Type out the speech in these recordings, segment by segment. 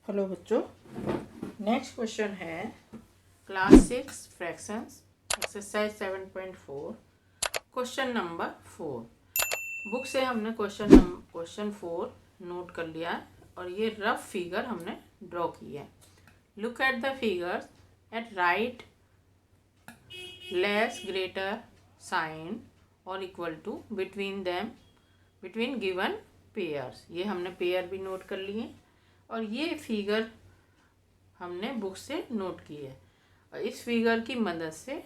Hello बच्चों, next question है class 6 fractions exercise 7.4 question number 4। Book से हमने क्वेश्चन 4 नोट कर लिया है और ये रफ फिगर हमने ड्रॉ की है। Look at the figures at right less greater sign और equal to between them between given pairs. ये हमने पेयर भी नोट कर लिए और ये फिगर हमने बुक से नोट की है। और इस फिगर की मदद से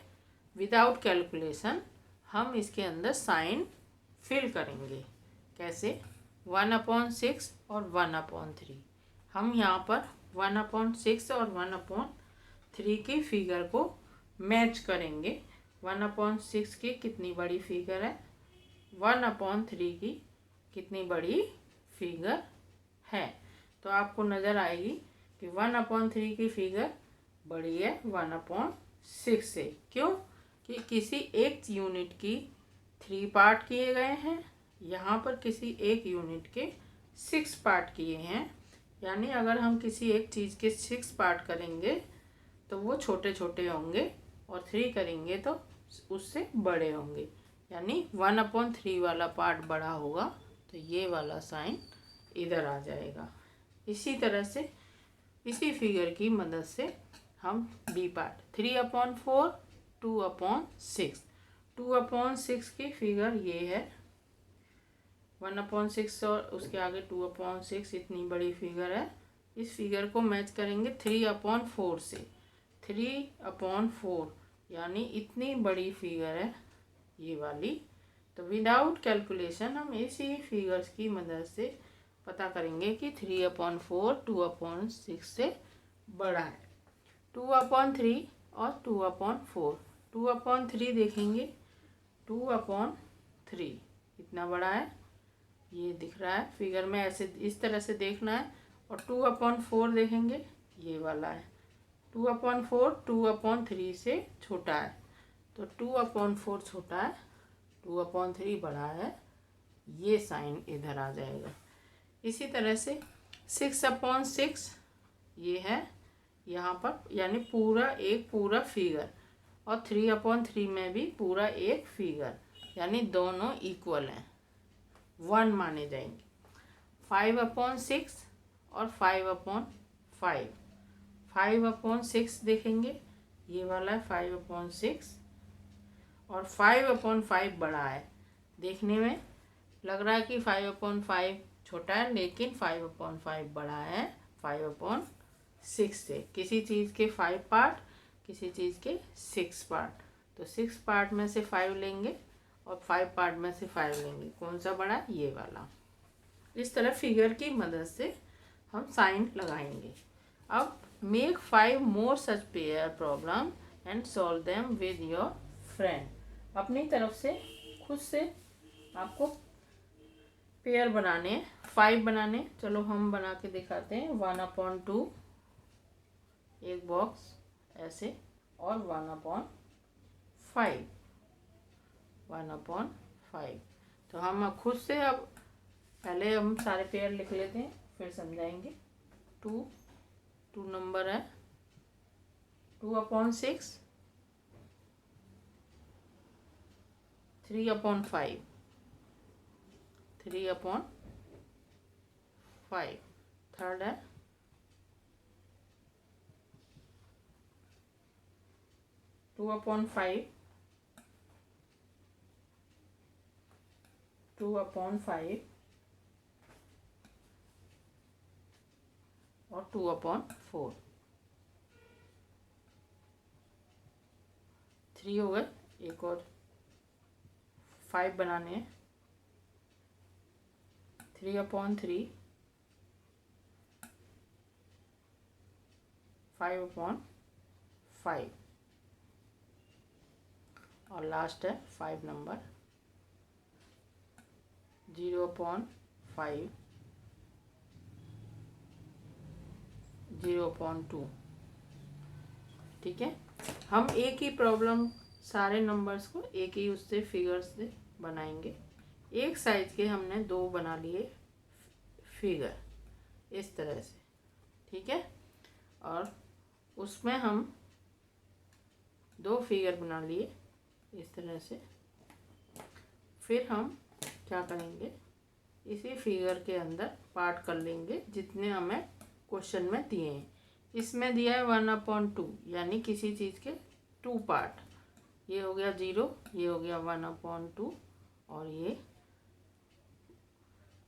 विदाउट कैलकुलेशन हम इसके अंदर साइन फिल करेंगे। कैसे? 1/6 और 1/3। हम यहाँ पर 1/6 और 1/3 की फिगर को मैच करेंगे। 1/6 की कितनी बड़ी फिगर है, 1/3 की कितनी बड़ी फिगर है। तो आपको नज़र आएगी कि 1/3 की फिगर बड़ी है 1/6 से। क्यों? कि किसी एक यूनिट की 3 पार्ट किए गए हैं, यहाँ पर किसी एक यूनिट के 6 पार्ट किए हैं। यानी अगर हम किसी एक चीज़ के 6 पार्ट करेंगे तो वो छोटे छोटे होंगे और 3 करेंगे तो उससे बड़े होंगे। यानी 1/3 वाला पार्ट बड़ा होगा तो ये वाला साइन इधर आ जाएगा। इसी तरह से इसी फिगर की मदद से हम बी पार्ट 3/4 2/6 2/6 की फिगर ये है। 1/6 और उसके आगे 2/6 इतनी बड़ी फिगर है। इस फिगर को मैच करेंगे 3/4 से। 3/4 यानी इतनी बड़ी फिगर है ये वाली। तो विदाउट कैलकुलेशन हम इसी फिगर्स की मदद से पता करेंगे कि 3/4 2/6 से बड़ा है। 2/3 और 2/4 2/3 देखेंगे। 2/3 इतना बड़ा है, ये दिख रहा है फिगर में, ऐसे इस तरह से देखना है। और 2/4 देखेंगे, ये वाला है। 2/4 2/3 से छोटा है तो 2/4 छोटा है, 2/3 बड़ा है, ये साइन इधर आ जाएगा। इसी तरह से 6/6 ये है यहाँ पर, यानी पूरा फिगर। और 3/3 में भी पूरा एक फिगर, यानी दोनों इक्वल हैं, 1 माने जाएंगे। 5/6 और 5/5 5/6 देखेंगे, ये वाला है 5/6 और 5/5 बड़ा है। देखने में लग रहा है कि 5/5 छोटा है, लेकिन 5/5 बड़ा है 5/6 से। किसी चीज़ के 5 पार्ट, किसी चीज़ के 6 पार्ट। तो 6 पार्ट में से 5 लेंगे और 5 पार्ट में से 5 लेंगे। कौन सा बड़ा है? ये वाला। इस तरह फिगर की मदद से हम साइन लगाएंगे। अब make 5 more such pair problem and solve them with your friend. अपनी तरफ से खुद से आपको पेयर बनाने, 5 बनाने। चलो हम बना के दिखाते हैं। 1/2 एक बॉक्स ऐसे, और 1/5 1/5। तो हम खुद से अब पहले हम सारे पेयर लिख लेते हैं, फिर समझाएंगे। 2 नंबर है, 2/6 3/5 3/5। थर्ड है 2/5 और 2/4। 3 हो गए। एक और 5 बनाने हैं। 3/3 5/5 और लास्ट है 5 नंबर 0/5 0/2। ठीक है, हम एक ही प्रॉब्लम सारे नंबर्स को एक ही उससे फिगर्स से बनाएंगे। एक साइज के हमने 2 बना लिए फिगर इस तरह से। ठीक है। और उसमें हम 2 फिगर बना लिए इस तरह से। फिर हम क्या करेंगे, इसी फिगर के अंदर पार्ट कर लेंगे जितने हमें क्वेश्चन में दिए हैं। इसमें दिया है 1/2, यानी किसी चीज़ के 2 पार्ट। ये हो गया 0, ये हो गया 1/2 और ये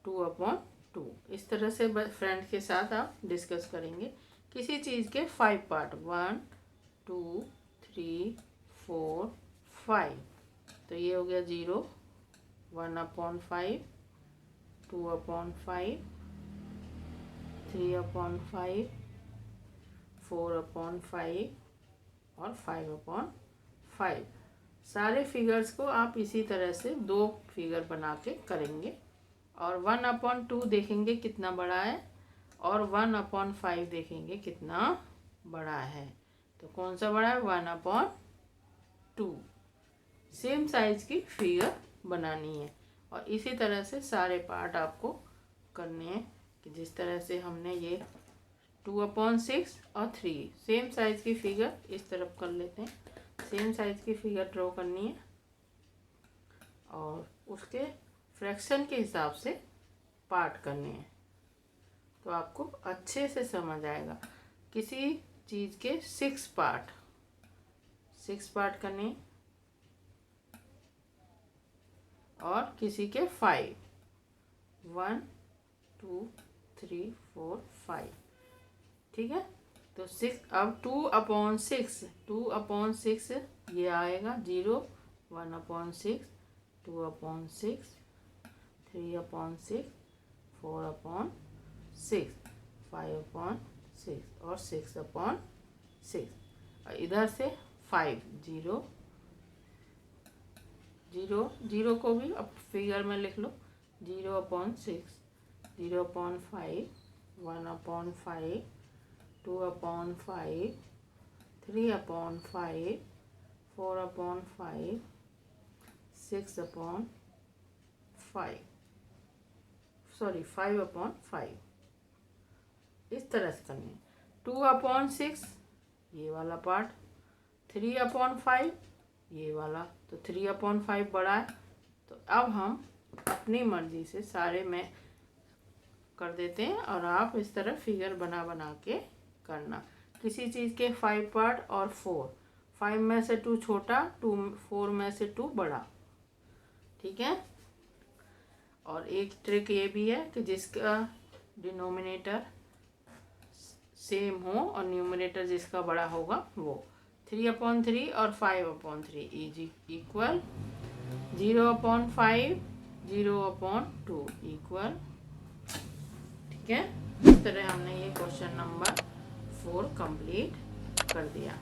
2/2। इस तरह से फ्रेंड के साथ आप डिस्कस करेंगे। किसी चीज़ के 5 पार्ट, 1 2 3 4 5। तो ये हो गया 0, 1/5, 2/5, 3/5, 4/5 और 5/5। सारे फिगर्स को आप इसी तरह से 2 फिगर बना के करेंगे। और 1/2 देखेंगे कितना बड़ा है और 1/5 देखेंगे कितना बड़ा है। तो कौन सा बड़ा है, 1/2। सेम साइज की फिगर बनानी है और इसी तरह से सारे पार्ट आपको करने हैं कि जिस तरह से हमने ये 2/6 और 3 सेम साइज की फिगर इस तरफ कर लेते हैं। सेम साइज की फिगर ड्रॉ करनी है और उसके फ्रैक्शन के हिसाब से पार्ट करने हैं तो आपको अच्छे से समझ आएगा। किसी चीज़ के 6 पार्ट करने हैं और किसी के 5, 1 2 3 4 5, ठीक है। तो 6, अब 2/6 ये आएगा 0, 1/6, 2/6, 3/6, 4/6, 5/6 और 6/6। और इधर से 5, 0 0 0 को भी अब फिगर में लिख लो। 0/6, 0/5, 1/5, 2/5, 3/5, 4/5, 6/5, 5/5। इस तरह से करनी है। 2/6 ये वाला पार्ट, 3/5 ये वाला। तो 3/5 बड़ा है तो अब हम अपनी मर्जी से सारे में कर देते हैं और आप इस तरह फिगर बना बना के करना। किसी चीज़ के 5 पार्ट और 4, 5 में से 2 छोटा, 4 में से 2 बड़ा, ठीक है। और एक ट्रिक ये भी है कि जिसका डिनोमिनेटर सेम हो और न्यूमरेटर जिसका बड़ा होगा वो 3/3 और 5/3 इज इक्वल 0/5, 0/2 इक्वल, ठीक है। इस तरह हमने ये क्वेश्चन नंबर 4 कंप्लीट कर दिया।